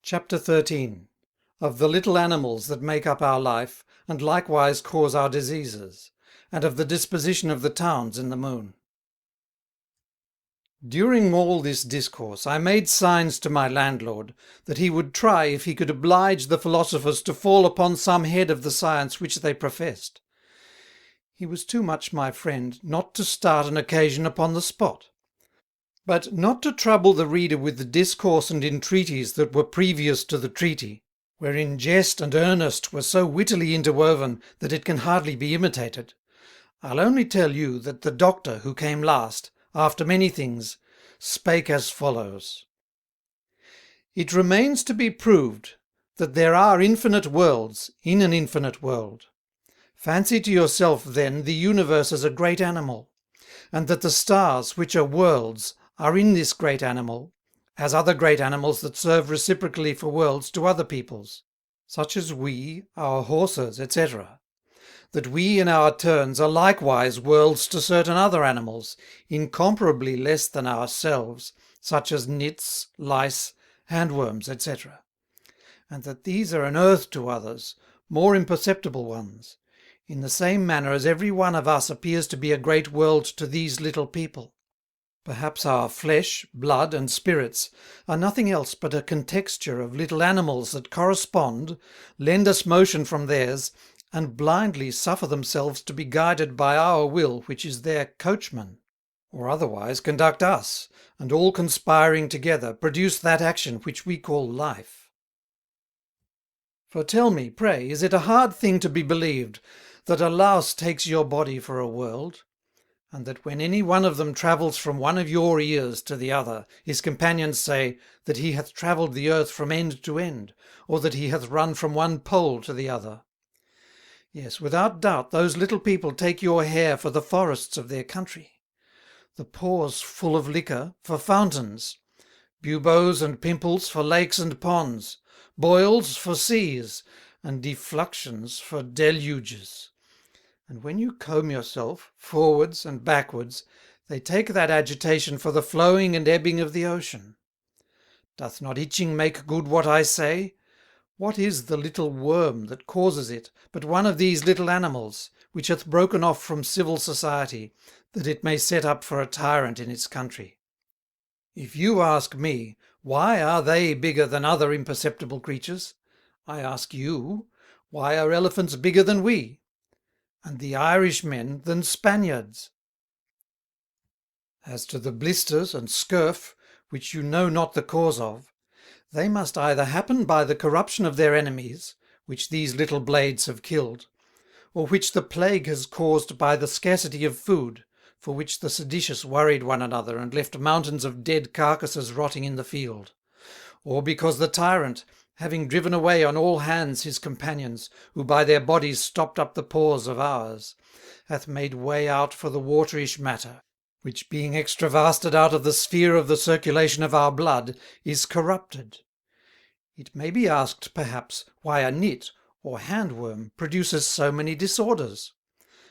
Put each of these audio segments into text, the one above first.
Chapter 13. Of the little animals that make up our life, and likewise cause our diseases, and of the disposition of the towns in the moon. During all this discourse I made signs to my landlord, that he would try if he could oblige the philosophers to fall upon some head of the science which they professed. He was too much my friend not to start an occasion upon the spot. But not to trouble the reader with the discourse and entreaties that were previous to the treaty, wherein jest and earnest were so wittily interwoven that it can hardly be imitated, I'll only tell you that the doctor who came last, after many things, spake as follows. It remains to be proved that there are infinite worlds in an infinite world. Fancy to yourself, then, the universe as a great animal, and that the stars, which are worlds, are in this great animal, as other great animals that serve reciprocally for worlds to other peoples, such as we, our horses, etc. That we in our turns are likewise worlds to certain other animals, incomparably less than ourselves, such as nits, lice, handworms, etc. And that these are an earth to others, more imperceptible ones, in the same manner as every one of us appears to be a great world to these little people. Perhaps our flesh, blood, and spirits are nothing else but a contexture of little animals that correspond, lend us motion from theirs, and blindly suffer themselves to be guided by our will, which is their coachman, or otherwise conduct us, and all conspiring together produce that action which we call life. For tell me, pray, is it a hard thing to be believed that a louse takes your body for a world, and that when any one of them travels from one of your ears to the other, his companions say that he hath travelled the earth from end to end, or that he hath run from one pole to the other? Yes, without doubt those little people take your hair for the forests of their country, the pores full of liquor for fountains, buboes and pimples for lakes and ponds, boils for seas, and defluxions for deluges. And when you comb yourself, forwards and backwards, they take that agitation for the flowing and ebbing of the ocean. Doth not itching make good what I say? What is the little worm that causes it, but one of these little animals, which hath broken off from civil society, that it may set up for a tyrant in its country? If you ask me, why are they bigger than other imperceptible creatures? I ask you, why are elephants bigger than we, and the Irishmen than Spaniards? As to the blisters and scurf, which you know not the cause of, they must either happen by the corruption of their enemies, which these little blades have killed, or which the plague has caused by the scarcity of food, for which the seditious worried one another and left mountains of dead carcasses rotting in the field, or because the tyrant, having driven away on all hands his companions, who by their bodies stopped up the pores of ours, hath made way out for the waterish matter, which being extravasted out of the sphere of the circulation of our blood, is corrupted. It may be asked, perhaps, why a nit or handworm produces so many disorders.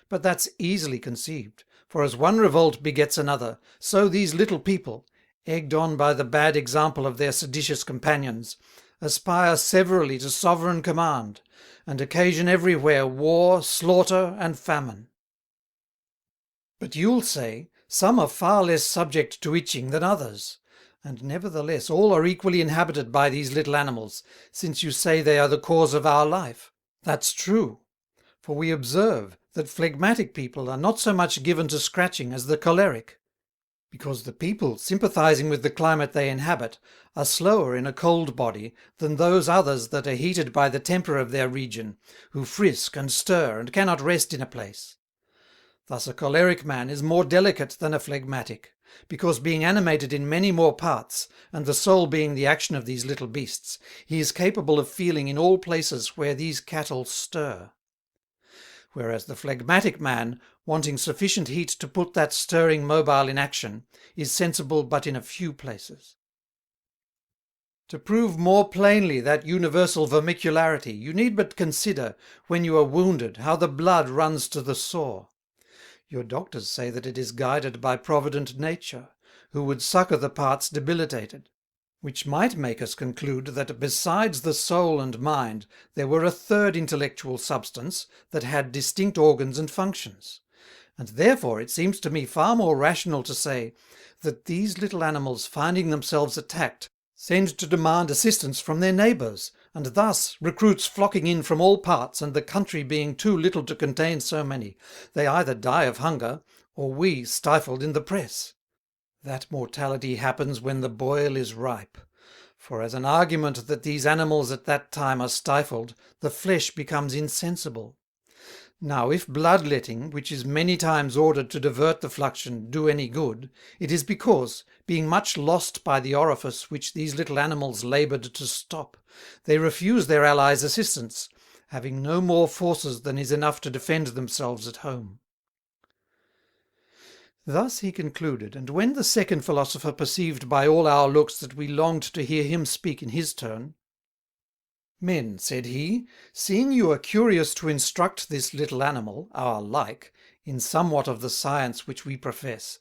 But that's easily conceived, for as one revolt begets another, so these little people, egged on by the bad example of their seditious companions, aspire severally to sovereign command, and occasion everywhere war, slaughter, and famine. But you'll say, some are far less subject to itching than others, and nevertheless all are equally inhabited by these little animals, since you say they are the cause of our life. That's true, for we observe that phlegmatic people are not so much given to scratching as the choleric, because the people, sympathizing with the climate they inhabit, are slower in a cold body than those others that are heated by the temper of their region, who frisk and stir and cannot rest in a place. Thus a choleric man is more delicate than a phlegmatic, because being animated in many more parts, and the soul being the action of these little beasts, he is capable of feeling in all places where these cattle stir. Whereas the phlegmatic man, wanting sufficient heat to put that stirring mobile in action, is sensible but in a few places. To prove more plainly that universal vermicularity, you need but consider, when you are wounded, how the blood runs to the sore. Your doctors say that it is guided by provident nature, who would succour the parts debilitated, which might make us conclude that besides the soul and mind there were a third intellectual substance that had distinct organs and functions. And therefore it seems to me far more rational to say that these little animals, finding themselves attacked, send to demand assistance from their neighbours, and thus, recruits flocking in from all parts, and the country being too little to contain so many, they either die of hunger, or we stifled in the press. That mortality happens when the boil is ripe. For as an argument that these animals at that time are stifled, the flesh becomes insensible. Now if bloodletting, which is many times ordered to divert the fluxion, do any good, it is because, being much lost by the orifice which these little animals laboured to stop, they refuse their allies assistance, having no more forces than is enough to defend themselves at home. Thus he concluded, and when the second philosopher perceived by all our looks that we longed to hear him speak in his turn, "Men," said he, "seeing you are curious to instruct this little animal, our like, in somewhat of the science which we profess,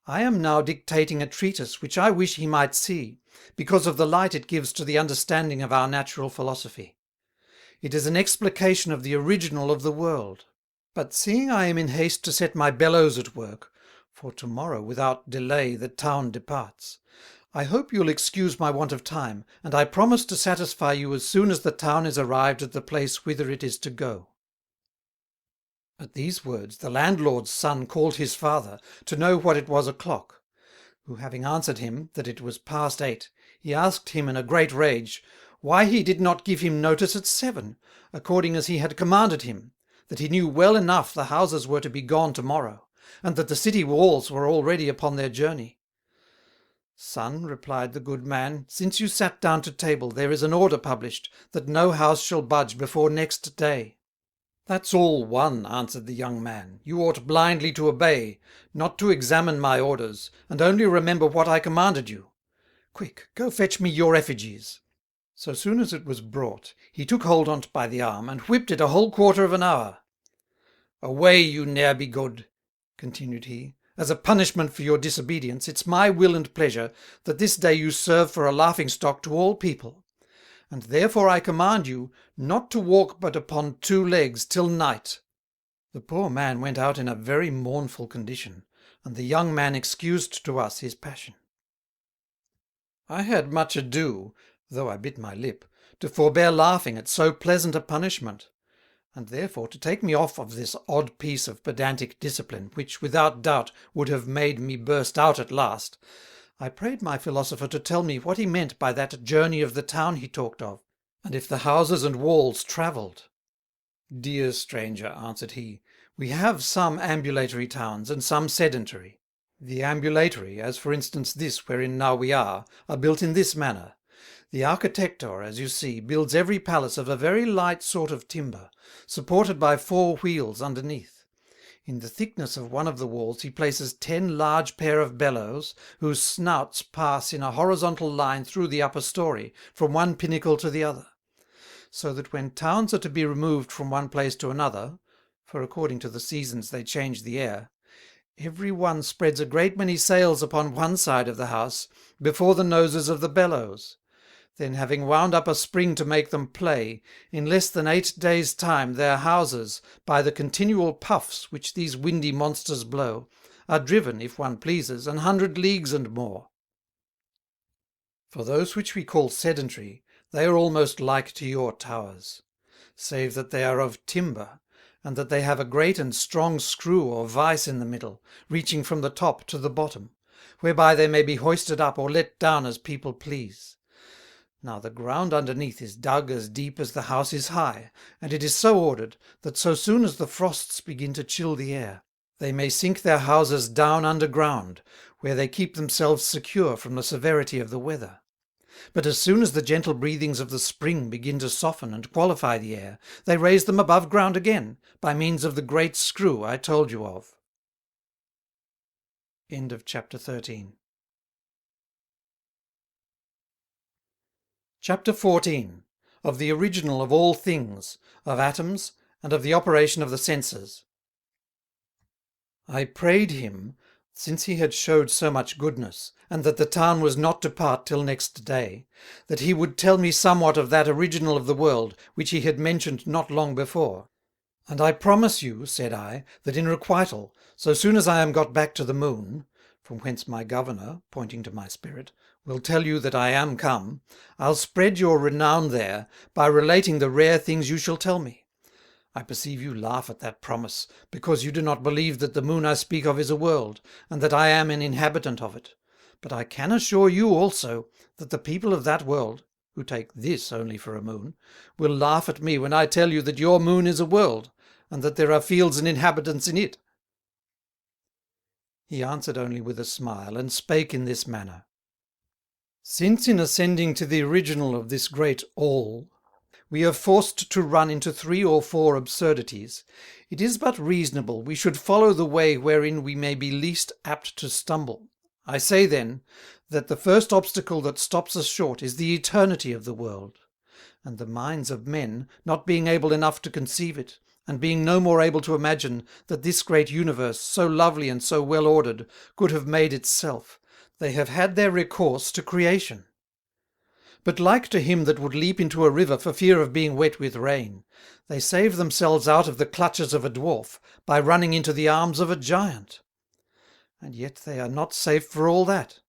I am now dictating a treatise which I wish he might see, because of the light it gives to the understanding of our natural philosophy. It is an explication of the original of the world. But seeing I am in haste to set my bellows at work, for tomorrow without delay the town departs, I hope you'll excuse my want of time, and I promise to satisfy you as soon as the town is arrived at the place whither it is to go." At these words the landlord's son called his father, to know what it was o'clock; who having answered him, that it was past 8, he asked him in a great rage, why he did not give him notice at 7, according as he had commanded him, that he knew well enough the houses were to be gone tomorrow, and that the city walls were already upon their journey. "Son," replied the good man, "since you sat down to table, there is an order published, that no house shall budge before next day." "That's all one," answered the young man. "You ought blindly to obey, not to examine my orders, and only remember what I commanded you. Quick, go fetch me your effigies." So soon as it was brought, he took hold on't by the arm, and whipped it a whole quarter of an hour. "Away, you ne'er-be-good," continued he. "As a punishment for your disobedience, it's my will and pleasure that this day you serve for a laughing-stock to all people. And therefore I command you not to walk but upon 2 legs till night." The poor man went out in a very mournful condition, and the young man excused to us his passion. I had much ado, though I bit my lip, to forbear laughing at so pleasant a punishment, and therefore to take me off of this odd piece of pedantic discipline, which without doubt would have made me burst out at last, I prayed my philosopher to tell me what he meant by that journey of the town he talked of, and if the houses and walls travelled. "Dear stranger," answered he, "we have some ambulatory towns, and some sedentary. The ambulatory, as for instance this wherein now we are built in this manner. The architector, as you see, builds every palace of a very light sort of timber, supported by 4 wheels underneath. In the thickness of one of the walls he places 10 large pair of bellows, whose snouts pass in a horizontal line through the upper story, from one pinnacle to the other; so that when towns are to be removed from one place to another, for according to the seasons they change the air, every one spreads a great many sails upon one side of the house, before the noses of the bellows. Then, having wound up a spring to make them play, in less than 8 days' time their houses, by the continual puffs which these windy monsters blow, are driven, if one pleases, 100 leagues and more. For those which we call sedentary, they are almost like to your towers, save that they are of timber, and that they have a great and strong screw or vice in the middle, reaching from the top to the bottom, whereby they may be hoisted up or let down as people please. Now the ground underneath is dug as deep as the house is high, and it is so ordered, that so soon as the frosts begin to chill the air, they may sink their houses down underground, where they keep themselves secure from the severity of the weather. But as soon as the gentle breathings of the spring begin to soften and qualify the air, they raise them above ground again, by means of the great screw I told you of. End of chapter 13. Chapter 14. Of the original of all things, of atoms, and of the operation of the senses. I prayed him since he had showed so much goodness, and that the town was not to part till next day, that he would tell me somewhat of that original of the world which he had mentioned not long before. And I promise you, said I, that in requital, so soon as I am got back to the moon, from whence my governor, pointing to my spirit, will tell you that I am come, I'll spread your renown there by relating the rare things you shall tell me. I perceive you laugh at that promise, because you do not believe that the moon I speak of is a world, and that I am an inhabitant of it. But I can assure you also that the people of that world, who take this only for a moon, will laugh at me when I tell you that your moon is a world, and that there are fields and inhabitants in it. He answered only with a smile, and spake in this manner. Since in ascending to the original of this great All, we are forced to run into 3 or 4 absurdities, it is but reasonable we should follow the way wherein we may be least apt to stumble. I say then, that the first obstacle that stops us short is the eternity of the world, and the minds of men, not being able enough to conceive it, and being no more able to imagine that this great universe, so lovely and so well ordered, could have made itself, they have had their recourse to creation. But like to him that would leap into a river for fear of being wet with rain, they save themselves out of the clutches of a dwarf by running into the arms of a giant. And yet they are not safe for all that.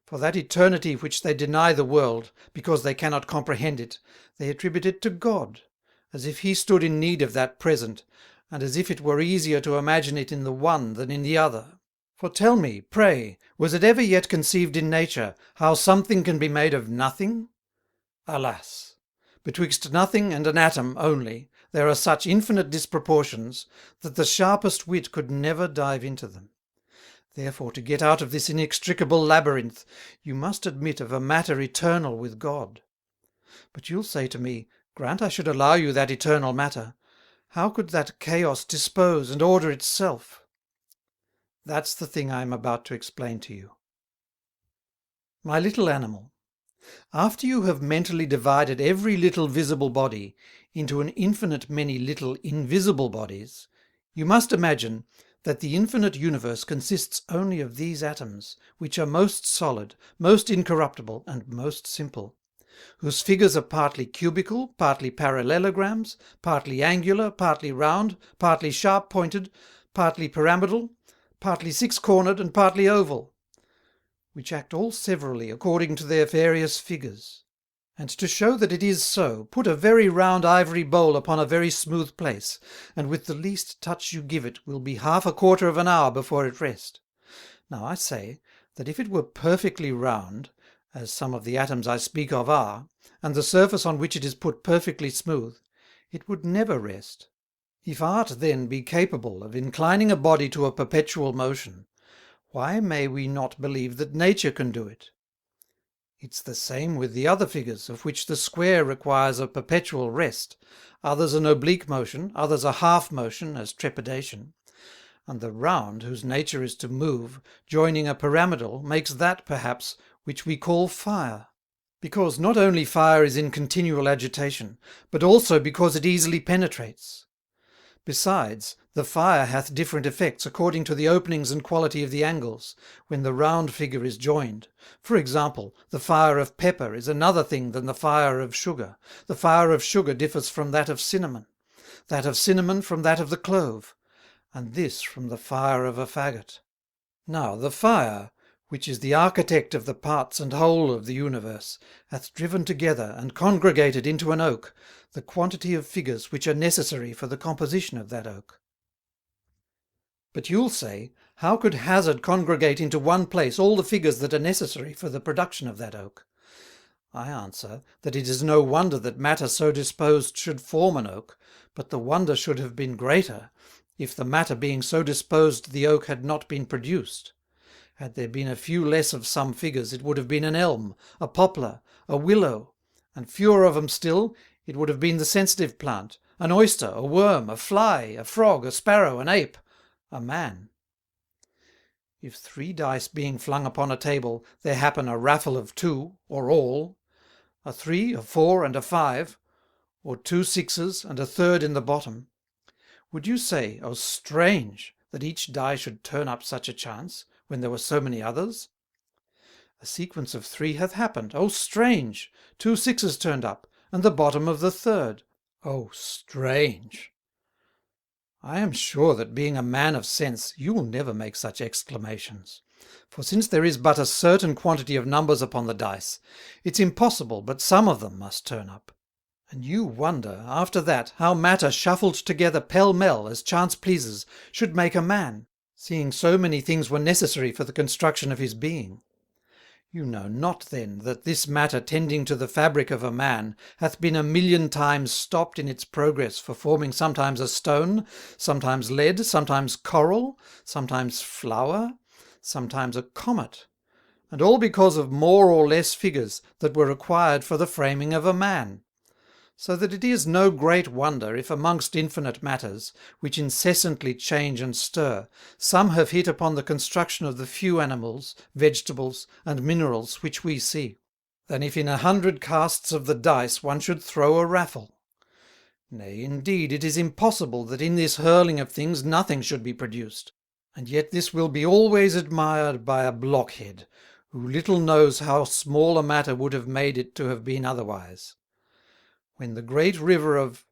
For that eternity which they deny the world, because they cannot comprehend it, they attribute it to God, as if he stood in need of that present, and as if it were easier to imagine it in the one than in the other. For tell me, pray, was it ever yet conceived in nature, how something can be made of nothing? Alas! Betwixt nothing and an atom only, there are such infinite disproportions, that the sharpest wit could never dive into them. Therefore, to get out of this inextricable labyrinth, you must admit of a matter eternal with God. But you'll say to me, grant I should allow you that eternal matter, how could that chaos dispose and order itself? That's the thing I am about to explain to you. My little animal, after you have mentally divided every little visible body into an infinite many little invisible bodies, you must imagine that the infinite universe consists only of these atoms, which are most solid, most incorruptible, and most simple, whose figures are partly cubical, partly parallelograms, partly angular, partly round, partly sharp-pointed, partly pyramidal, partly 6-cornered, and partly oval, which act all severally according to their various figures. And to show that it is so, put a very round ivory bowl upon a very smooth place, and with the least touch you give it will be 1/2 of an hour before it rest. Now I say, that if it were perfectly round, as some of the atoms I speak of are, and the surface on which it is put perfectly smooth, it would never rest. If art then be capable of inclining a body to a perpetual motion, why may we not believe that nature can do it? It's the same with the other figures, of which the square requires a perpetual rest, others an oblique motion, others a half motion, as trepidation, and the round, whose nature is to move, joining a pyramidal, makes that, perhaps, which we call fire, because not only fire is in continual agitation, but also because it easily penetrates. Besides, the fire hath different effects according to the openings and quality of the angles, when the round figure is joined. For example, the fire of pepper is another thing than the fire of sugar. The fire of sugar differs from that of cinnamon from that of the clove, and this from the fire of a faggot. Now the fire, which is the architect of the parts and whole of the universe, hath driven together and congregated into an oak the quantity of figures which are necessary for the composition of that oak. But you'll say, how could hazard congregate into one place all the figures that are necessary for the production of that oak? I answer, that it is no wonder that matter so disposed should form an oak, but the wonder should have been greater, if the matter being so disposed the oak had not been produced. Had there been a few less of some figures, it would have been an elm, a poplar, a willow, and fewer of them still, it would have been the sensitive plant, an oyster, a worm, a fly, a frog, a sparrow, an ape, a man. If 3 dice being flung upon a table, there happen a raffle of 2, or all, a 3, a 4, and a 5, or 2 sixes, and a third in the bottom, would you say, oh strange, that each die should turn up such a chance, when there were so many others? A sequence of 3 hath happened. Oh, strange! 2 6s turned up, and the bottom of the 3rd. Oh, strange! I am sure that, being a man of sense, you will never make such exclamations. For since there is but a certain quantity of numbers upon the dice, it's impossible but some of them must turn up. And you wonder, after that, how matter shuffled together pell-mell, as chance pleases, should make a man, seeing so many things were necessary for the construction of his being. You know not then that this matter tending to the fabric of a man hath been 1,000,000 times stopped in its progress for forming sometimes a stone, sometimes lead, sometimes coral, sometimes flour, sometimes a comet, and all because of more or less figures that were required for the framing of a man. So that it is no great wonder if amongst infinite matters, which incessantly change and stir, some have hit upon the construction of the few animals, vegetables, and minerals which we see, than if in 100 casts of the dice one should throw a raffle. Nay, indeed, it is impossible that in this hurling of things nothing should be produced, and yet this will be always admired by a blockhead, who little knows how small a matter would have made it to have been otherwise. When the great river of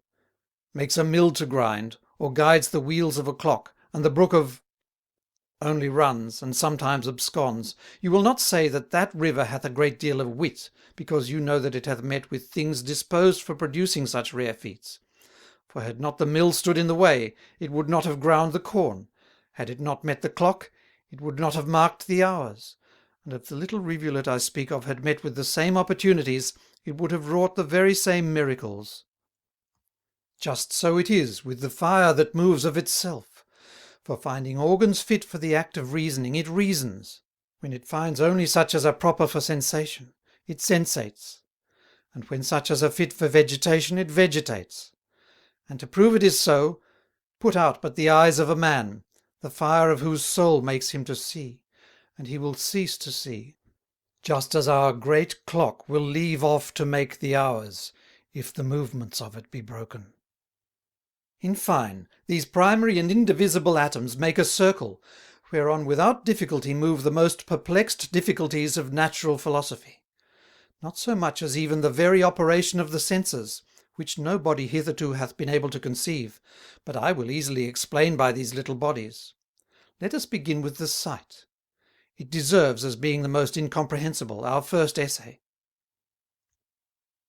makes a mill to grind, or guides the wheels of a clock, and the brook of only runs, and sometimes absconds, you will not say that that river hath a great deal of wit, because you know that it hath met with things disposed for producing such rare feats. For had not the mill stood in the way, it would not have ground the corn. Had it not met the clock, it would not have marked the hours. And if the little rivulet I speak of had met with the same opportunities, it would have wrought the very same miracles. Just so it is with the fire that moves of itself. For finding organs fit for the act of reasoning, it reasons. When it finds only such as are proper for sensation, it sensates. And when such as are fit for vegetation, it vegetates. And to prove it is so, put out but the eyes of a man, the fire of whose soul makes him to see, and he will cease to see, just as our great clock will leave off to make the hours, if the movements of it be broken. In fine, these primary and indivisible atoms make a circle, whereon without difficulty move the most perplexed difficulties of natural philosophy. Not so much as even the very operation of the senses, which no body hitherto hath been able to conceive, but I will easily explain by these little bodies. Let us begin with the sight. It deserves, as being the most incomprehensible, our first essay.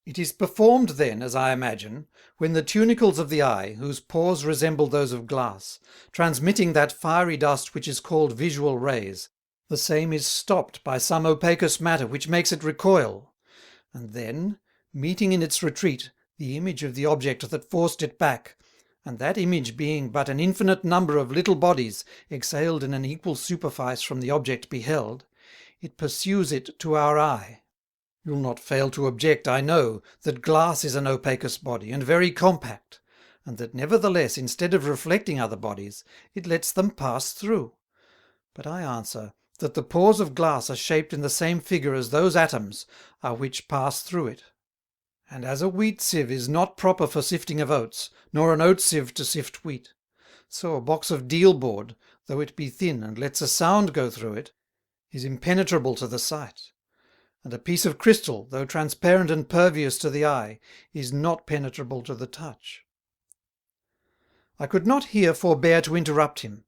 It is performed then, as I imagine, when the tunicles of the eye, whose pores resemble those of glass, transmitting that fiery dust which is called visual rays, the same is stopped by some opacous matter which makes it recoil, and then, meeting in its retreat the image of the object that forced it back, and that image being but an infinite number of little bodies exhaled in an equal superfice from the object beheld, it pursues it to our eye. You'll not fail to object, I know, that glass is an opacous body, and very compact, and that nevertheless, instead of reflecting other bodies, it lets them pass through. But I answer, that the pores of glass are shaped in the same figure as those atoms are which pass through it. And as a wheat sieve is not proper for sifting of oats, nor an oat sieve to sift wheat, so a box of deal board, though it be thin and lets a sound go through it, is impenetrable to the sight. And a piece of crystal, though transparent and pervious to the eye, is not penetrable to the touch. I could not here forbear to interrupt him.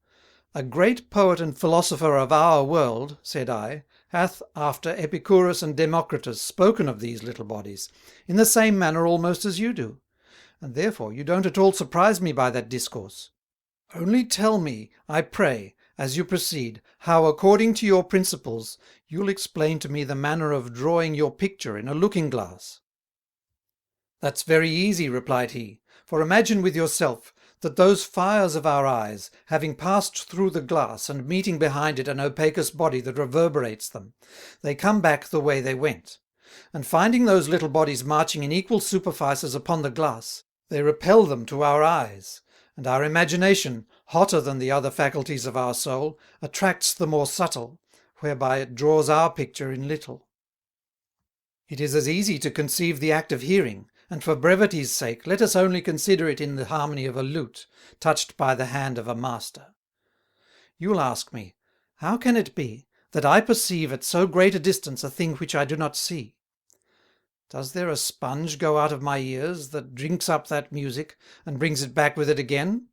A great poet and philosopher of our world, said I, hath, after Epicurus and Democritus, spoken of these little bodies, in the same manner almost as you do, and therefore you don't at all surprise me by that discourse. Only tell me, I pray, as you proceed, how, according to your principles, you'll explain to me the manner of drawing your picture in a looking-glass. That's very easy, replied he, for imagine with yourself that those fires of our eyes, having passed through the glass and meeting behind it an opacous body that reverberates them, they come back the way they went, and finding those little bodies marching in equal superfices upon the glass, they repel them to our eyes, and our imagination, hotter than the other faculties of our soul, attracts the more subtle, whereby it draws our picture in little. It is as easy to conceive the act of hearing, and for brevity's sake let us only consider it in the harmony of a lute, touched by the hand of a master. You'll ask me, How can it be that I perceive at so great a distance a thing which I do not see? Does there a sponge go out of my ears that drinks up that music and brings it back with it again?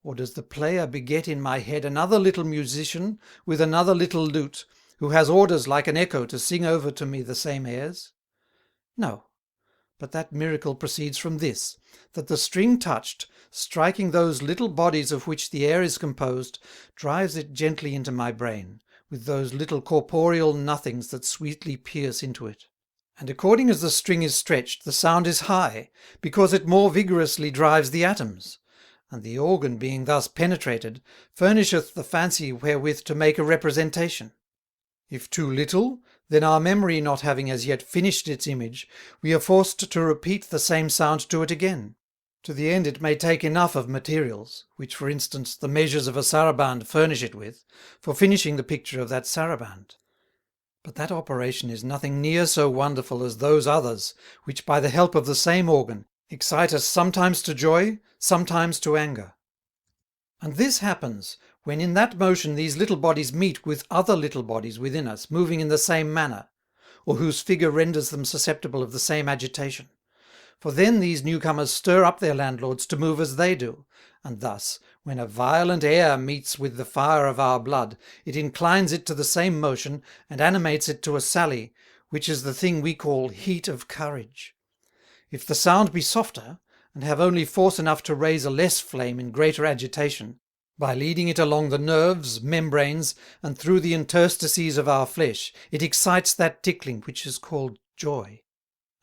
Or does the player beget in my head another little musician with another little lute, who has orders like an echo to sing over to me the same airs? No, but that miracle proceeds from this, that the string touched, striking those little bodies of which the air is composed, drives it gently into my brain, with those little corporeal nothings that sweetly pierce into it. And according as the string is stretched, the sound is high, because it more vigorously drives the atoms, and the organ being thus penetrated, furnisheth the fancy wherewith to make a representation. If too little, then our memory not having as yet finished its image, we are forced to repeat the same sound to it again, to the end it may take enough of materials, which for instance the measures of a saraband furnish it with, for finishing the picture of that saraband. But that operation is nothing near so wonderful as those others, which by the help of the same organ excite us sometimes to joy, sometimes to anger. And this happens when in that motion these little bodies meet with other little bodies within us moving in the same manner, or whose figure renders them susceptible of the same agitation. For then these newcomers stir up their landlords to move as they do, and thus, when a violent air meets with the fire of our blood, it inclines it to the same motion, and animates it to a sally, which is the thing we call heat of courage. If the sound be softer, and have only force enough to raise a less flame in greater agitation, by leading it along the nerves, membranes, and through the interstices of our flesh, it excites that tickling which is called joy.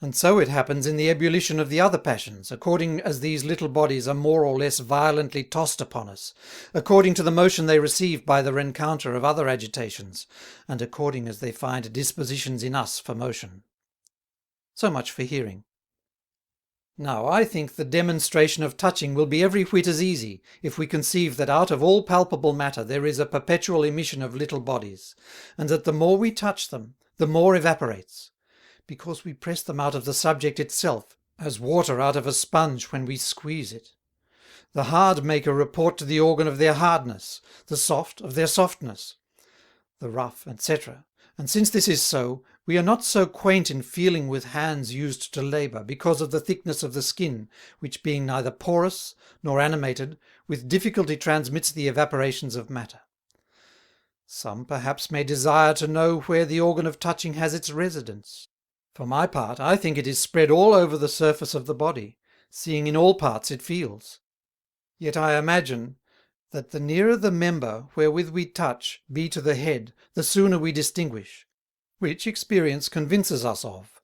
And so it happens in the ebullition of the other passions, according as these little bodies are more or less violently tossed upon us, according to the motion they receive by the rencounter of other agitations, and according as they find dispositions in us for motion. So much for hearing. Now I think the demonstration of touching will be every whit as easy, if we conceive that out of all palpable matter there is a perpetual emission of little bodies, and that the more we touch them, the more evaporates, because we press them out of the subject itself, as water out of a sponge when we squeeze it. The hard make a report to the organ of their hardness, the soft of their softness, the rough, etc. And since this is so, we are not so quaint in feeling with hands used to labour, because of the thickness of the skin, which being neither porous nor animated, with difficulty transmits the evaporations of matter. Some perhaps may desire to know where the organ of touching has its residence. For my part, I think it is spread all over the surface of the body, seeing in all parts it feels. Yet I imagine that the nearer the member wherewith we touch be to the head, the sooner we distinguish, which experience convinces us of,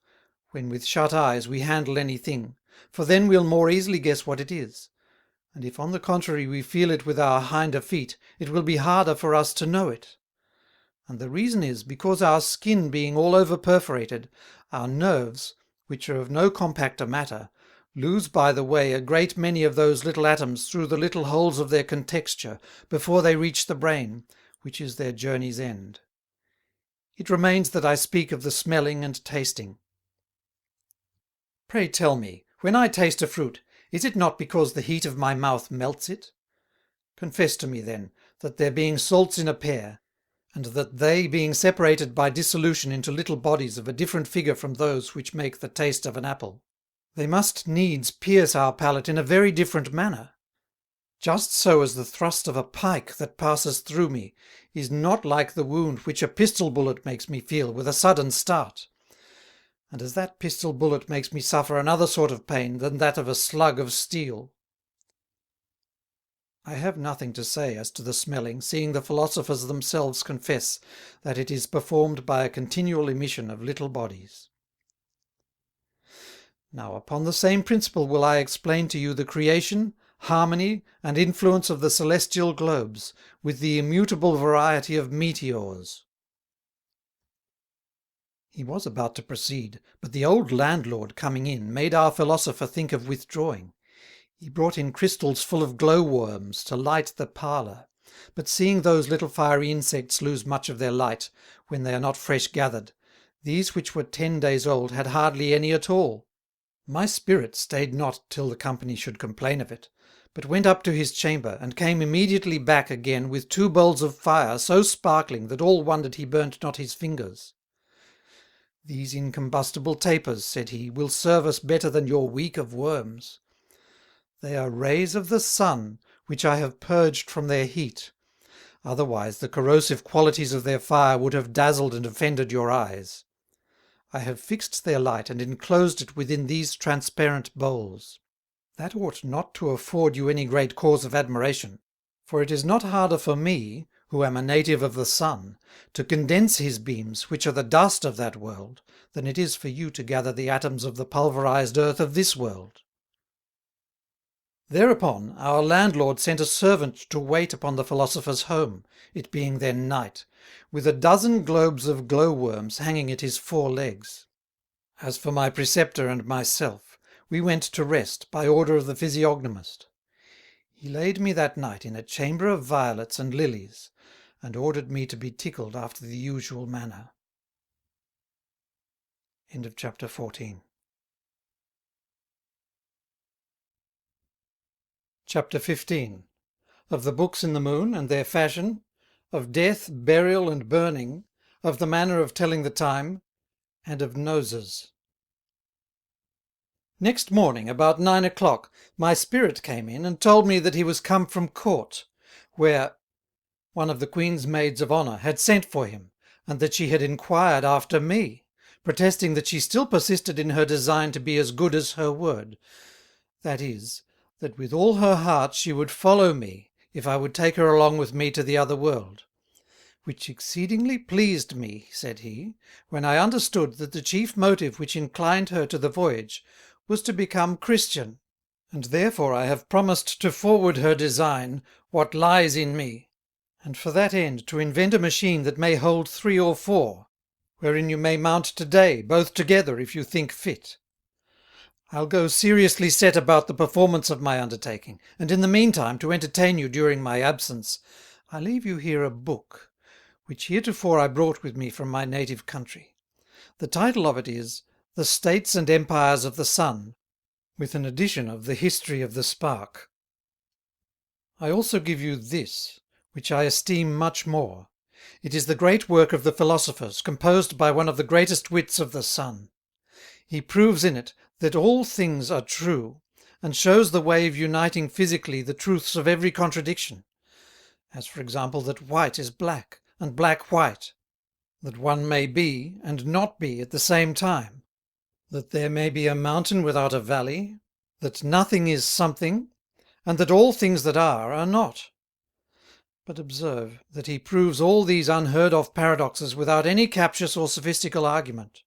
when with shut eyes we handle anything, for then we'll more easily guess what it is, and if on the contrary we feel it with our hinder feet, it will be harder for us to know it. And the reason is, because our skin being all over perforated, our nerves, which are of no compacter matter, lose by the way a great many of those little atoms through the little holes of their contexture before they reach the brain, which is their journey's end. It remains that I speak of the smelling and tasting. Pray tell me, when I taste a fruit, is it not because the heat of my mouth melts it? Confess to me, then, that there being salts in a pear, and that they being separated by dissolution into little bodies of a different figure from those which make the taste of an apple, they must needs pierce our palate in a very different manner. Just so as the thrust of a pike that passes through me is not like the wound which a pistol bullet makes me feel with a sudden start, and as that pistol bullet makes me suffer another sort of pain than that of a slug of steel. I have nothing to say as to the smelling, seeing the philosophers themselves confess that it is performed by a continual emission of little bodies. Now upon the same principle will I explain to you the creation, harmony, and influence of the celestial globes, with the immutable variety of meteors. He was about to proceed, but the old landlord coming in made our philosopher think of withdrawing. He brought in crystals full of glow-worms to light the parlour, but seeing those little fiery insects lose much of their light when they are not fresh gathered, these which were 10 days old had hardly any at all. My spirit stayed not till the company should complain of it, but went up to his chamber, and came immediately back again with 2 bowls of fire so sparkling that all wondered he burnt not his fingers. "These incombustible tapers," said he, "will serve us better than your week of worms. They are rays of the sun, which I have purged from their heat. Otherwise the corrosive qualities of their fire would have dazzled and offended your eyes. I have fixed their light and enclosed it within these transparent bowls. That ought not to afford you any great cause of admiration, for it is not harder for me, who am a native of the sun, to condense his beams, which are the dust of that world, than it is for you to gather the atoms of the pulverized earth of this world." Thereupon our landlord sent a servant to wait upon the philosopher's home, it being then night, with 12 globes of glowworms hanging at his 4 legs. As for my preceptor and myself, we went to rest by order of the physiognomist. He laid me that night in a chamber of violets and lilies, and ordered me to be tickled after the usual manner. End of chapter 14. Chapter 15. Of the books in the moon and their fashion, of death, burial, and burning, of the manner of telling the time, and of noses. Next morning, about 9 o'clock, my spirit came in and told me that he was come from court, where one of the Queen's maids of honour had sent for him, and that she had inquired after me, protesting that she still persisted in her design to be as good as her word, that is, that with all her heart she would follow me, if I would take her along with me to the other world. Which exceedingly pleased me, said he, when I understood that the chief motive which inclined her to the voyage was to become Christian, and therefore I have promised to forward her design what lies in me, and for that end to invent a machine that may hold 3 or 4, wherein you may mount today, both together, if you think fit. I'll go seriously set about the performance of my undertaking, and in the meantime, to entertain you during my absence, I leave you here a book, which heretofore I brought with me from my native country. The title of it is The States and Empires of the Sun, with an edition of the History of the Spark. I also give you this, which I esteem much more. It is the great work of the philosophers, composed by one of the greatest wits of the sun. He proves in it that all things are true, and shows the way of uniting physically the truths of every contradiction, as for example that white is black, and black white, that one may be and not be at the same time, that there may be a mountain without a valley, that nothing is something, and that all things that are not. But observe that he proves all these unheard-of paradoxes without any captious or sophistical argument.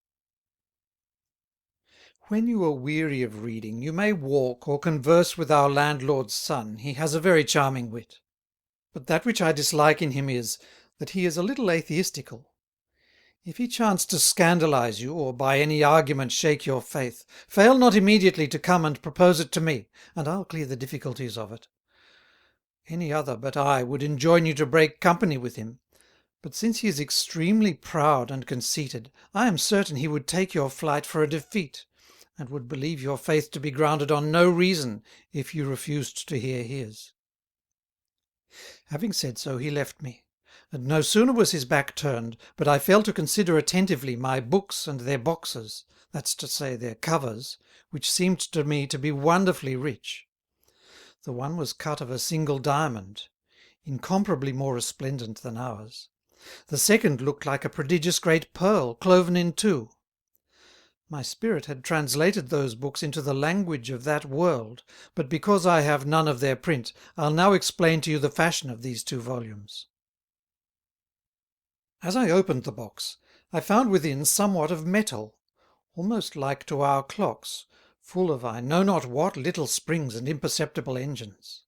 When you are weary of reading, you may walk or converse with our landlord's son. He has a very charming wit. But that which I dislike in him is, that he is a little atheistical. If he chance to scandalize you, or by any argument shake your faith, fail not immediately to come and propose it to me, and I'll clear the difficulties of it. Any other but I would enjoin you to break company with him, but since he is extremely proud and conceited, I am certain he would take your flight for a defeat, and would believe your faith to be grounded on no reason if you refused to hear his." Having said so, he left me, and no sooner was his back turned, but I fell to consider attentively my books and their boxes, that's to say, their covers, which seemed to me to be wonderfully rich. The one was cut of a single diamond, incomparably more resplendent than ours. The second looked like a prodigious great pearl, cloven in 2. My spirit had translated those books into the language of that world, but because I have none of their print, I'll now explain to you the fashion of these 2 volumes. As I opened the box, I found within somewhat of metal, almost like to our clocks, full of I know not what little springs and imperceptible engines.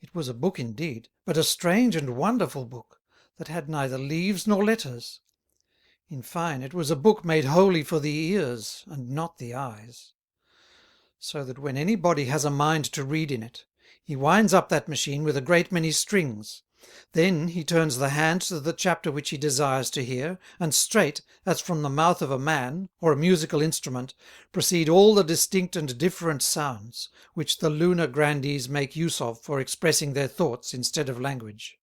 It was a book indeed, but a strange and wonderful book, that had neither leaves nor letters. In fine, it was a book made wholly for the ears, and not the eyes. So that when any body has a mind to read in it, he winds up that machine with a great many strings, Then he turns the hand to the chapter which he desires to hear, and straight, as from the mouth of a man, or a musical instrument, proceed all the distinct and different sounds, which the lunar grandees make use of for expressing their thoughts instead of language.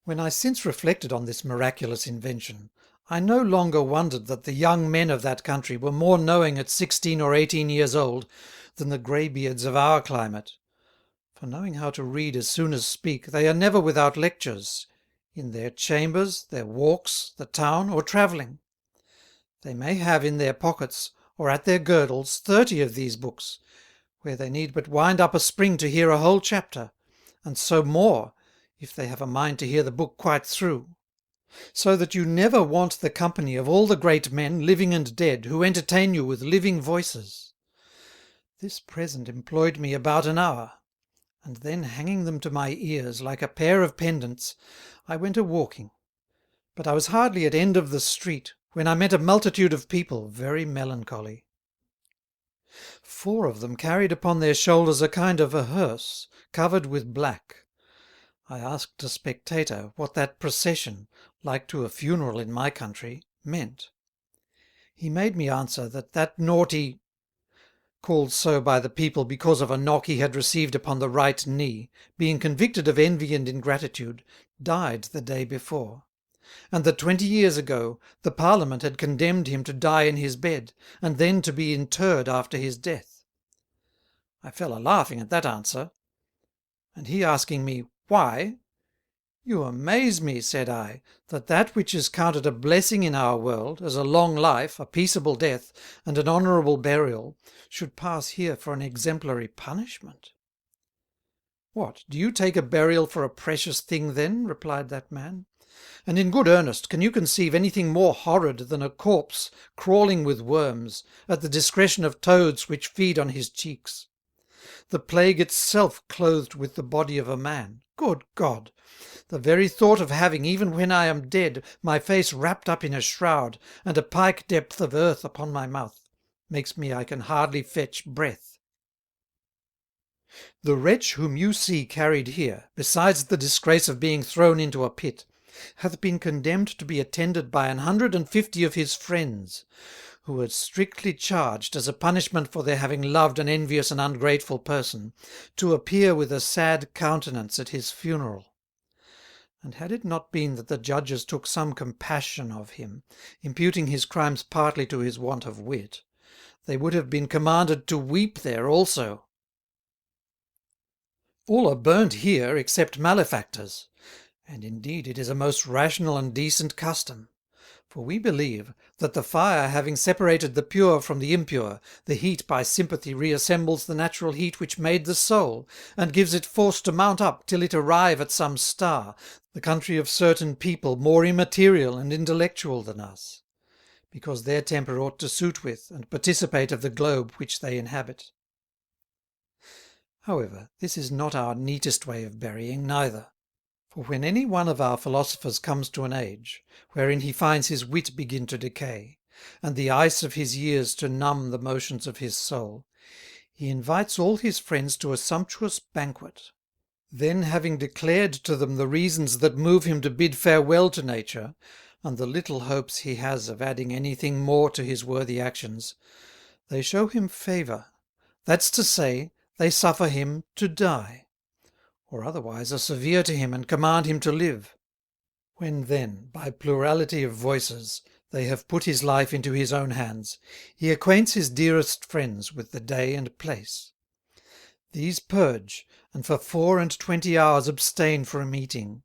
When I since reflected on this miraculous invention, I no longer wondered that the young men of that country were more knowing at 16 or 18 years old than the greybeards of our climate. For knowing how to read as soon as speak, they are never without lectures, in their chambers, their walks, the town, or travelling. They may have in their pockets, or at their girdles, 30 of these books, where they need but wind up a spring to hear a whole chapter, and so more, if they have a mind to hear the book quite through. So that you never want the company of all the great men, living and dead, who entertain you with living voices. This present employed me about an hour, and then hanging them to my ears like a pair of pendants, I went a-walking. But I was hardly at end of the street, when I met a multitude of people, very melancholy. 4 of them carried upon their shoulders a kind of a hearse, covered with black. I asked a spectator what that procession, like to a funeral in my country, meant. He made me answer that naughty, called so by the people because of a knock he had received upon the right knee, being convicted of envy and ingratitude, died the day before, and that 20 years ago the Parliament had condemned him to die in his bed, and then to be interred after his death. I fell a-laughing at that answer, and he asking me, "Why?" "You amaze me," said I, "that which is counted a blessing in our world, as a long life, a peaceable death, and an honourable burial, should pass here for an exemplary punishment." "What, do you take a burial for a precious thing then?" replied that man. "And in good earnest, can you conceive anything more horrid than a corpse crawling with worms, at the discretion of toads which feed on his cheeks? The plague itself clothed with the body of a man. Good God! The very thought of having, even when I am dead, my face wrapped up in a shroud, and a pike depth of earth upon my mouth, makes me I can hardly fetch breath. The wretch whom you see carried here, besides the disgrace of being thrown into a pit, hath been condemned to be attended by 150 of his friends, who are strictly charged, as a punishment for their having loved an envious and ungrateful person, to appear with a sad countenance at his funeral. And had it not been that the judges took some compassion of him, imputing his crimes partly to his want of wit, they would have been commanded to weep there also. All are burnt here except malefactors, and indeed it is a most rational and decent custom. For we believe that the fire having separated the pure from the impure, the heat by sympathy reassembles the natural heat which made the soul, and gives it force to mount up till it arrive at some star, the country of certain people more immaterial and intellectual than us, because their temper ought to suit with and participate of the globe which they inhabit. However, this is not our neatest way of burying neither. For when any one of our philosophers comes to an age, wherein he finds his wit begin to decay, and the ice of his years to numb the motions of his soul, he invites all his friends to a sumptuous banquet. Then, having declared to them the reasons that move him to bid farewell to nature, and the little hopes he has of adding anything more to his worthy actions, they show him favour, that's to say, they suffer him to die, or otherwise are severe to him and command him to live. When then, by plurality of voices, they have put his life into his own hands, he acquaints his dearest friends with the day and place. These purge, and for 24 hours abstain from eating.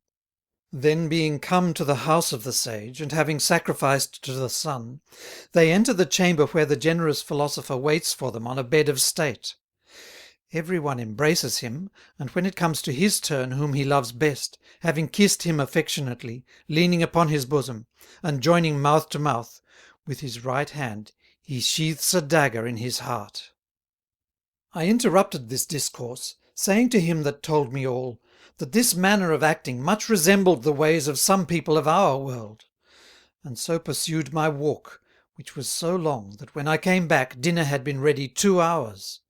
Then being come to the house of the sage, and having sacrificed to the sun, they enter the chamber where the generous philosopher waits for them on a bed of state. Every one embraces him, and when it comes to his turn whom he loves best, having kissed him affectionately, leaning upon his bosom, and joining mouth to mouth, with his right hand he sheaths a dagger in his heart. I interrupted this discourse, saying to him that told me all, that this manner of acting much resembled the ways of some people of our world, and so pursued my walk, which was so long that when I came back dinner had been ready 2 hours.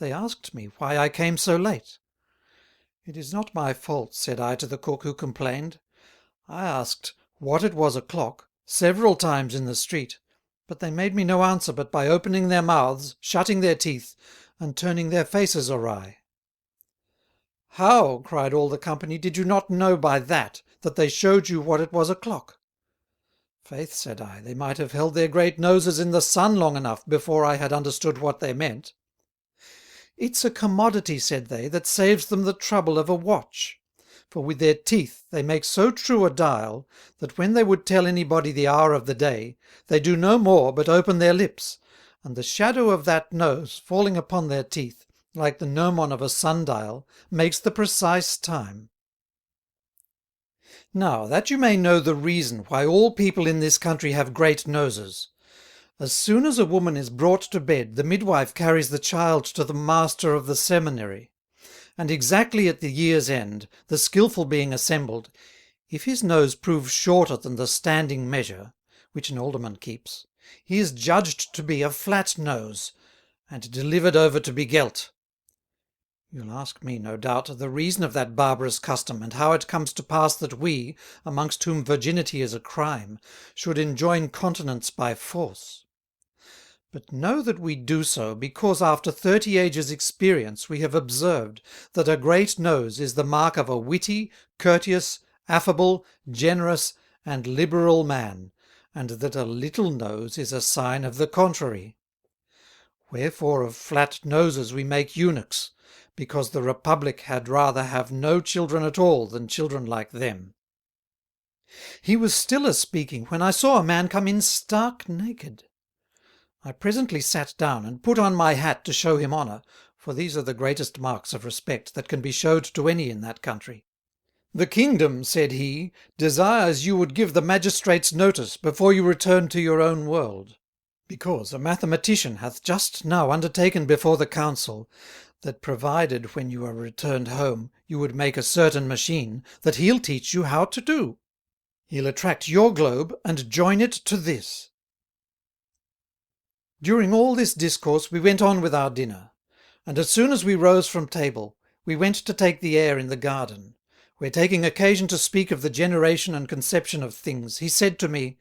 They asked me why I came so late. "It is not my fault," said I to the cook who complained. "I asked what it was o'clock several times in the street, but they made me no answer but by opening their mouths, shutting their teeth, and turning their faces awry." "How," cried all the company, "did you not know by that they showed you what it was o'clock?" "Faith," said I, "they might have held their great noses in the sun long enough before I had understood what they meant." "It's a commodity," said they, "that saves them the trouble of a watch. For with their teeth they make so true a dial, that when they would tell anybody the hour of the day, they do no more but open their lips, and the shadow of that nose, falling upon their teeth, like the gnomon of a sundial, makes the precise time. Now, that you may know the reason why all people in this country have great noses. As soon as a woman is brought to bed, the midwife carries the child to the master of the seminary, and exactly at the year's end, the skilful being assembled, if his nose prove shorter than the standing measure, which an alderman keeps, he is judged to be a flat nose, and delivered over to be gelt. You'll ask me, no doubt, the reason of that barbarous custom, and how it comes to pass that we, amongst whom virginity is a crime, should enjoin continence by force. But know that we do so because after 30 ages' experience we have observed that a great nose is the mark of a witty, courteous, affable, generous, and liberal man, and that a little nose is a sign of the contrary. Wherefore of flat noses we make eunuchs, because the Republic had rather have no children at all than children like them." He was still a-speaking when I saw a man come in stark naked. I presently sat down and put on my hat to show him honour, for these are the greatest marks of respect that can be showed to any in that country. "The kingdom," said he, "desires you would give the magistrates notice before you return to your own world, because a mathematician hath just now undertaken before the council, that provided when you are returned home you would make a certain machine, that he'll teach you how to do. He'll attract your globe and join it to this." During all this discourse we went on with our dinner, and as soon as we rose from table, we went to take the air in the garden, where, taking occasion to speak of the generation and conception of things, he said to me,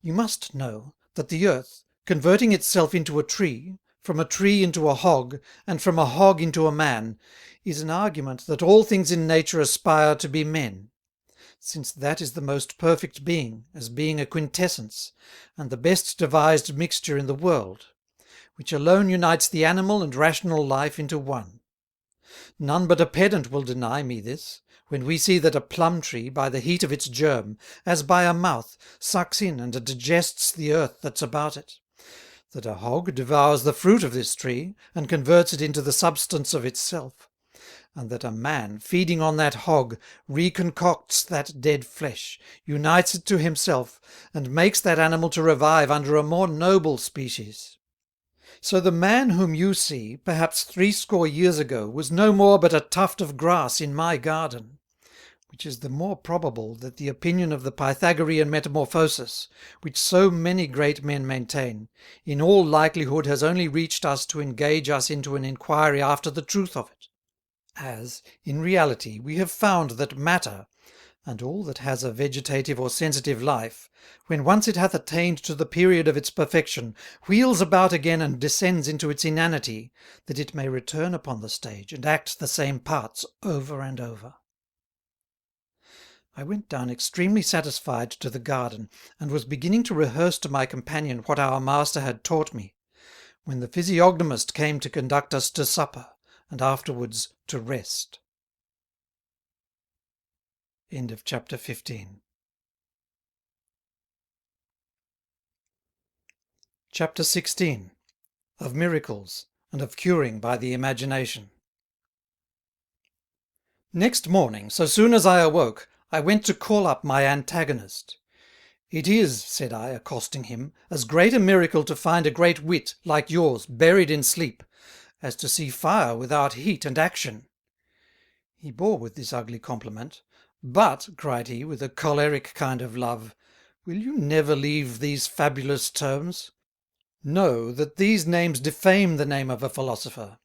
"You must know that the earth, converting itself into a tree, from a tree into a hog, and from a hog into a man, is an argument that all things in nature aspire to be men, since that is the most perfect being, as being a quintessence, and the best devised mixture in the world, which alone unites the animal and rational life into one. None but a pedant will deny me this, when we see that a plum tree, by the heat of its germ, as by a mouth, sucks in and digests the earth that's about it; that a hog devours the fruit of this tree, and converts it into the substance of itself; and that a man, feeding on that hog, reconcocts that dead flesh, unites it to himself, and makes that animal to revive under a more noble species. So the man whom you see, perhaps 80 years ago, was no more but a tuft of grass in my garden, which is the more probable that the opinion of the Pythagorean metamorphosis, which so many great men maintain, in all likelihood has only reached us to engage us into an inquiry after the truth of it; as, in reality, we have found that matter, and all that has a vegetative or sensitive life, when once it hath attained to the period of its perfection, wheels about again and descends into its inanity, that it may return upon the stage and act the same parts over and over. I went down extremely satisfied to the garden, and was beginning to rehearse to my companion what our master had taught me, when the physiognomist came to conduct us to supper, and afterwards to rest. End of chapter 15. Chapter 16. Of miracles, and of curing by the imagination. Next morning, so soon as I awoke, I went to call up my antagonist. "It is," said I, accosting him, "as great a miracle to find a great wit, like yours, buried in sleep, as to see fire without heat and action." He bore with this ugly compliment. "But," cried he, with a choleric kind of love, "will you never leave these fabulous terms? Know that these names defame the name of a philosopher,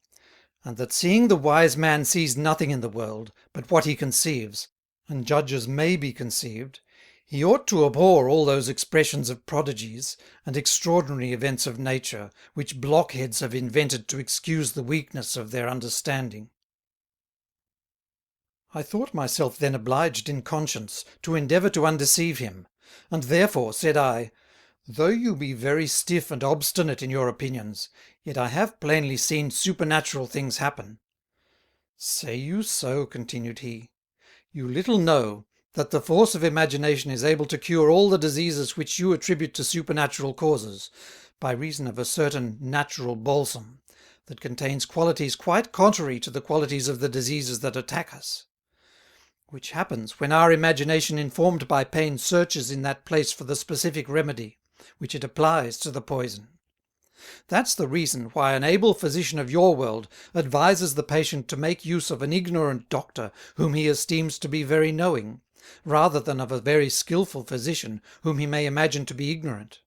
and that seeing the wise man sees nothing in the world but what he conceives, and judges may be conceived, he ought to abhor all those expressions of prodigies and extraordinary events of nature which blockheads have invented to excuse the weakness of their understanding. I thought myself then obliged in conscience to endeavour to undeceive him, and therefore said I, "Though you be very stiff and obstinate in your opinions, yet I have plainly seen supernatural things happen." "Say you so?" continued he. "You little know that the force of imagination is able to cure all the diseases which you attribute to supernatural causes, by reason of a certain natural balsam, that contains qualities quite contrary to the qualities of the diseases that attack us; which happens when our imagination informed by pain searches in that place for the specific remedy, which it applies to the poison. That's the reason why an able physician of your world advises the patient to make use of an ignorant doctor whom he esteems to be very knowing, rather than of a very skilful physician whom he may imagine to be ignorant;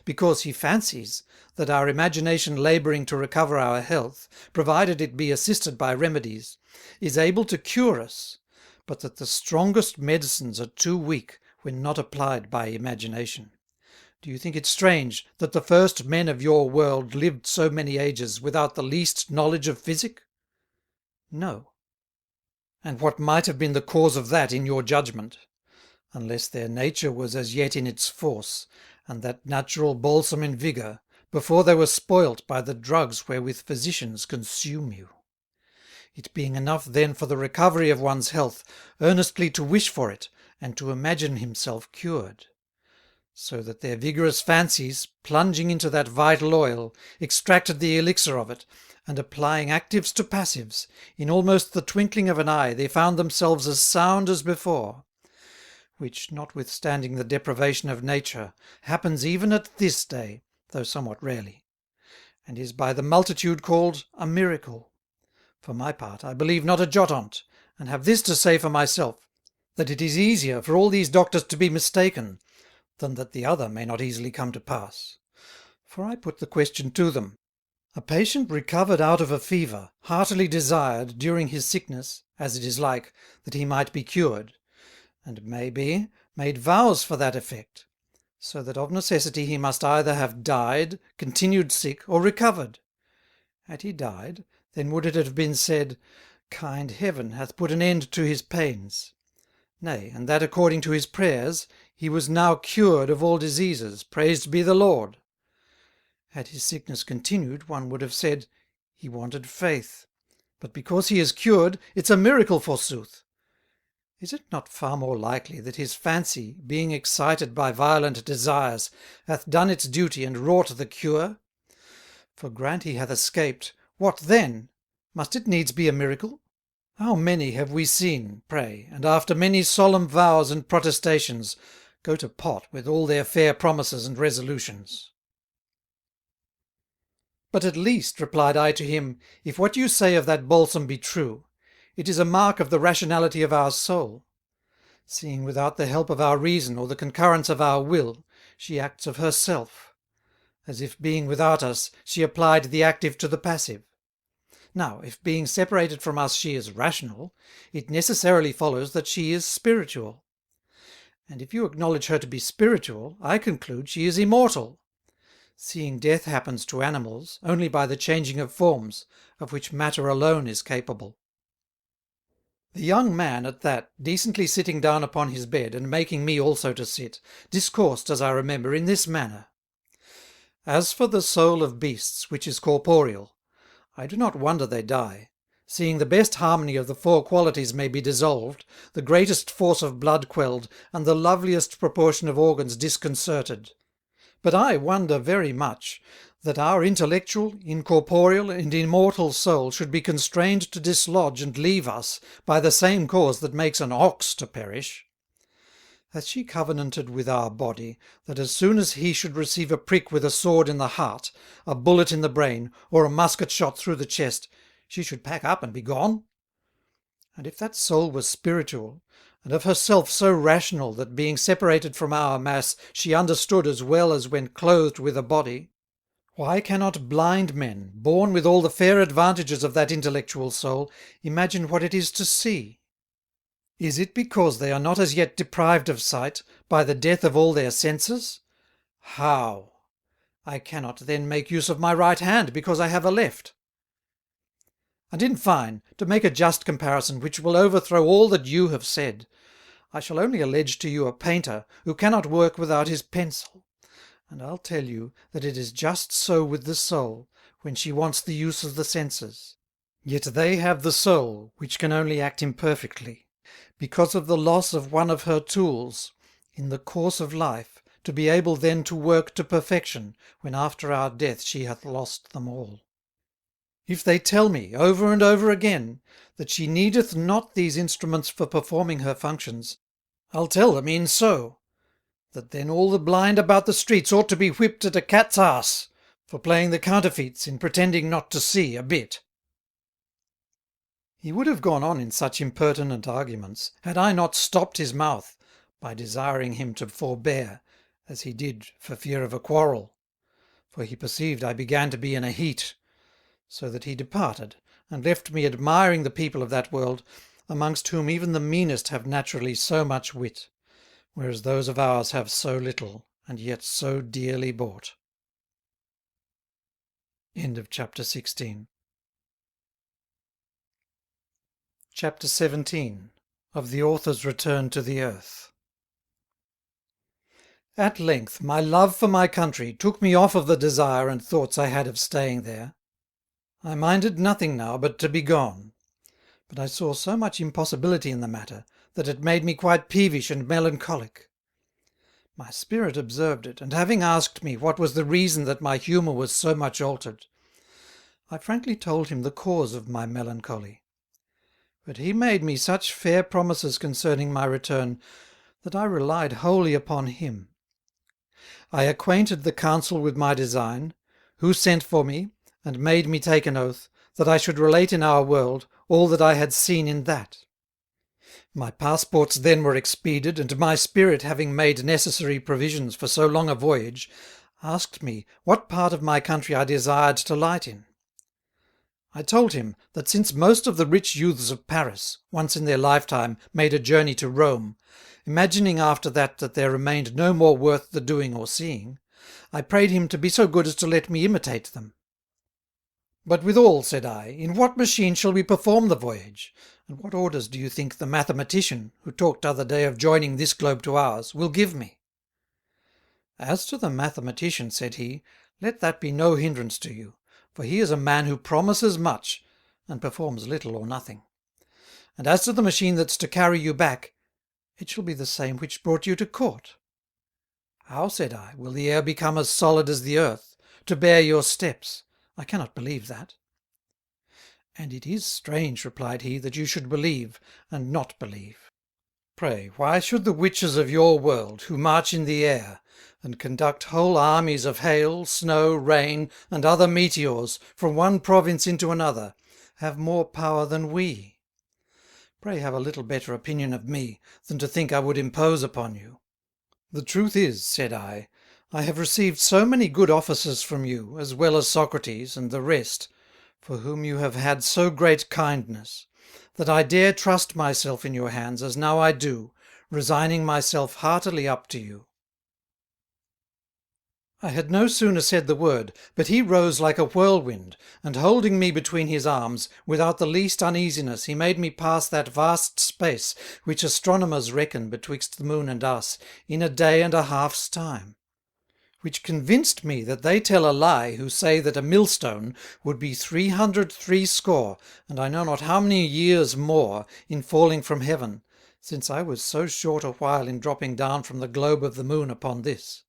because he fancies that our imagination labouring to recover our health, provided it be assisted by remedies, is able to cure us, but that the strongest medicines are too weak when not applied by imagination. Do you think it strange that the first men of your world lived so many ages without the least knowledge of physic? No. And what might have been the cause of that in your judgment? Unless their nature was as yet in its force, and that natural balsam in vigour, before they were spoilt by the drugs wherewith physicians consume you. It being enough then for the recovery of one's health, earnestly to wish for it, and to imagine himself cured; so that their vigorous fancies, plunging into that vital oil, extracted the elixir of it, and applying actives to passives, in almost the twinkling of an eye they found themselves as sound as before; which, notwithstanding the depravation of nature, happens even at this day, though somewhat rarely, and is by the multitude called a miracle. For my part, I believe not a jot on't, and have this to say for myself, that it is easier for all these doctors to be mistaken, than that the other may not easily come to pass. For I put the question to them: a patient recovered out of a fever, heartily desired, during his sickness, as it is like, that he might be cured, and, may be, made vows for that effect, so that of necessity he must either have died, continued sick, or recovered. Had he died, then would it have been said, kind Heaven hath put an end to his pains; nay, and that according to his prayers, he was now cured of all diseases, praised be the Lord. Had his sickness continued, one would have said, he wanted faith; but because he is cured, it's a miracle forsooth. Is it not far more likely that his fancy, being excited by violent desires, hath done its duty and wrought the cure? For grant he hath escaped, what then? Must it needs be a miracle? How many have we seen, pray, and after many solemn vows and protestations, go to pot with all their fair promises and resolutions? But at least, replied I to him, if what you say of that balsam be true, it is a mark of the rationality of our soul. Seeing without the help of our reason or the concurrence of our will, she acts of herself, as if being without us, she applied the active to the passive. Now, if being separated from us she is rational, it necessarily follows that she is spiritual. And if you acknowledge her to be spiritual, I conclude she is immortal, seeing death happens to animals only by the changing of forms, of which matter alone is capable. The young man at that, decently sitting down upon his bed, and making me also to sit, discoursed, as I remember, in this manner: As for the soul of beasts, which is corporeal, I do not wonder they die, seeing the best harmony of the four qualities may be dissolved, the greatest force of blood quelled, and the loveliest proportion of organs disconcerted. But I wonder very much that our intellectual, incorporeal, and immortal soul should be constrained to dislodge and leave us by the same cause that makes an ox to perish. Hath she covenanted with our body, that as soon as he should receive a prick with a sword in the heart, a bullet in the brain, or a musket shot through the chest, she should pack up and be gone? And if that soul was spiritual, and of herself so rational that being separated from our mass she understood as well as when clothed with a body, Why cannot blind men, born with all the fair advantages of that intellectual soul, imagine what it is to see? Is it because they are not as yet deprived of sight, by the death of all their senses? How? I cannot then make use of my right hand, because I have a left. And in fine, to make a just comparison which will overthrow all that you have said, I shall only allege to you a painter who cannot work without his pencil, and I'll tell you that it is just so with the soul, when she wants the use of the senses. Yet they have the soul, which can only act imperfectly, because of the loss of one of her tools, in the course of life, to be able then to work to perfection, when after our death she hath lost them all. If they tell me, over and over again, that she needeth not these instruments for performing her functions, I'll tell them e'en so, that then all the blind about the streets ought to be whipped at a cat's arse, for playing the counterfeits in pretending not to see a bit. He would have gone on in such impertinent arguments, had I not stopped his mouth, by desiring him to forbear, as he did for fear of a quarrel, for he perceived I began to be in a heat, so that he departed, and left me admiring the people of that world, amongst whom even the meanest have naturally so much wit, whereas those of ours have so little, and yet so dearly bought. End of chapter 16. Chapter 17. Of the author's return to the earth. At length my love for my country took me off of the desire and thoughts I had of staying there. I minded nothing now but to be gone, but I saw so much impossibility in the matter, that it made me quite peevish and melancholic. My spirit observed it, and having asked me what was the reason that my humour was so much altered, I frankly told him the cause of my melancholy. But he made me such fair promises concerning my return, that I relied wholly upon him. I acquainted the council with my design, who sent for me, and made me take an oath, that I should relate in our world all that I had seen in that. My passports then were expeded, and my spirit, having made necessary provisions for so long a voyage, asked me what part of my country I desired to light in. I told him that since most of the rich youths of Paris, once in their lifetime, made a journey to Rome, imagining after that there remained no more worth the doing or seeing, I prayed him to be so good as to let me imitate them. But withal, said I, in what machine shall we perform the voyage? And what orders do you think the mathematician, who talked t'other day of joining this globe to ours, will give me? As to the mathematician, said he, let that be no hindrance to you, for he is a man who promises much, and performs little or nothing. And as to the machine that's to carry you back, it shall be the same which brought you to court. How, said I, will the air become as solid as the earth, to bear your steps? I cannot believe that. And it is strange, replied he, that you should believe, and not believe. Pray, why should the witches of your world, who march in the air, and conduct whole armies of hail, snow, rain, and other meteors, from one province into another, have more power than we? Pray have a little better opinion of me, than to think I would impose upon you. The truth is, said I have received so many good offices from you, as well as Socrates and the rest, for whom you have had so great kindness, that I dare trust myself in your hands, as now I do, resigning myself heartily up to you. I had no sooner said the word, but he rose like a whirlwind, and holding me between his arms, without the least uneasiness he made me pass that vast space which astronomers reckon betwixt the moon and us in a day and a half's time, which convinced me that they tell a lie who say that a millstone would be 360, and I know not how many years more, in falling from heaven, since I was so short a while in dropping down from the globe of the moon upon this.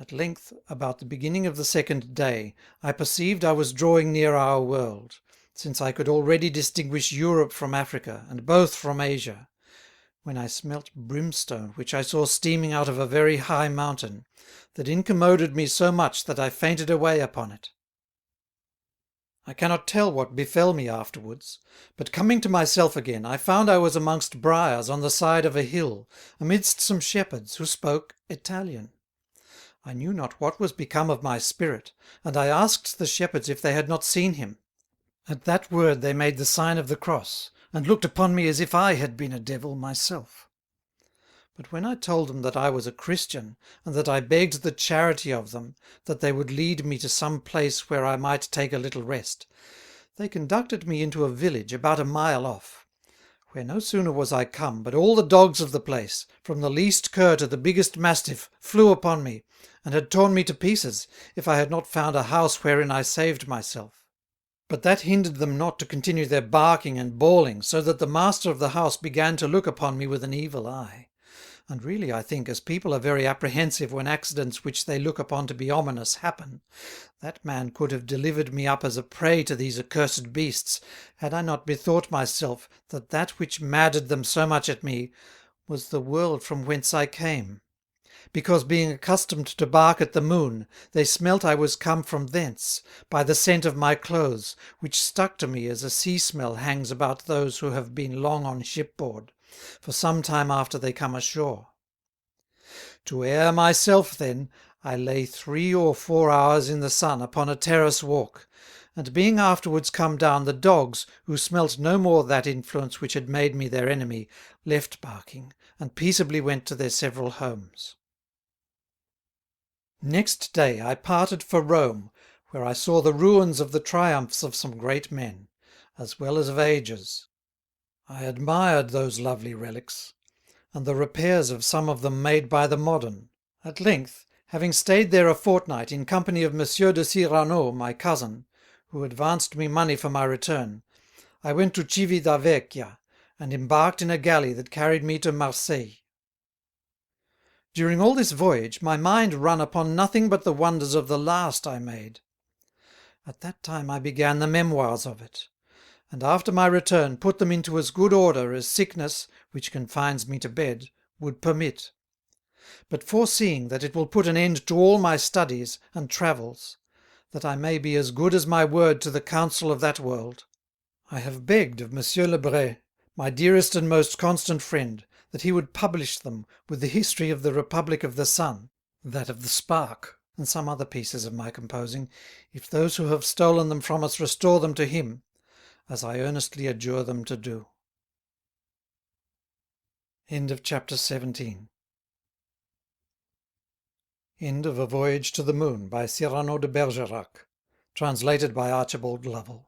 At length, about the beginning of the second day, I perceived I was drawing near our world, since I could already distinguish Europe from Africa, and both from Asia, when I smelt brimstone which I saw steaming out of a very high mountain, that incommoded me so much that I fainted away upon it. I cannot tell what befell me afterwards, but coming to myself again, I found I was amongst briars on the side of a hill, amidst some shepherds who spoke Italian. I knew not what was become of my spirit, and I asked the shepherds if they had not seen him. At that word they made the sign of the cross, and looked upon me as if I had been a devil myself. But when I told them that I was a Christian, and that I begged the charity of them, that they would lead me to some place where I might take a little rest, they conducted me into a village about a mile off, where no sooner was I come, but all the dogs of the place, from the least cur to the biggest mastiff, flew upon me, and had torn me to pieces, if I had not found a house wherein I saved myself. But that hindered them not to continue their barking and bawling, so that the master of the house began to look upon me with an evil eye. And really, I think, as people are very apprehensive when accidents which they look upon to be ominous happen, that man could have delivered me up as a prey to these accursed beasts, had I not bethought myself that that which madded them so much at me was the world from whence I came, because being accustomed to bark at the moon, they smelt I was come from thence, by the scent of my clothes, which stuck to me as a sea smell hangs about those who have been long on shipboard, for some time after they come ashore. To air myself then, I lay 3 or 4 hours in the sun upon a terrace walk, and being afterwards come down, the dogs, who smelt no more that influence which had made me their enemy, left barking, and peaceably went to their several homes. Next day I parted for Rome, where I saw the ruins of the triumphs of some great men, as well as of ages. I admired those lovely relics, and the repairs of some of them made by the modern. At length, having stayed there a fortnight in company of Monsieur de Cyrano, my cousin, who advanced me money for my return, I went to Civitavecchia, and embarked in a galley that carried me to Marseilles. During all this voyage my mind run upon nothing but the wonders of the last I made. At that time I began the memoirs of it, and after my return put them into as good order as sickness, which confines me to bed, would permit. But foreseeing that it will put an end to all my studies and travels, that I may be as good as my word to the council of that world, I have begged of Monsieur Lebret, my dearest and most constant friend, that he would publish them with the history of the Republic of the Sun, that of the Spark, and some other pieces of my composing, if those who have stolen them from us restore them to him, as I earnestly adjure them to do. End of chapter 17. End of A Voyage to the Moon by Cyrano de Bergerac, translated by Archibald Lovell.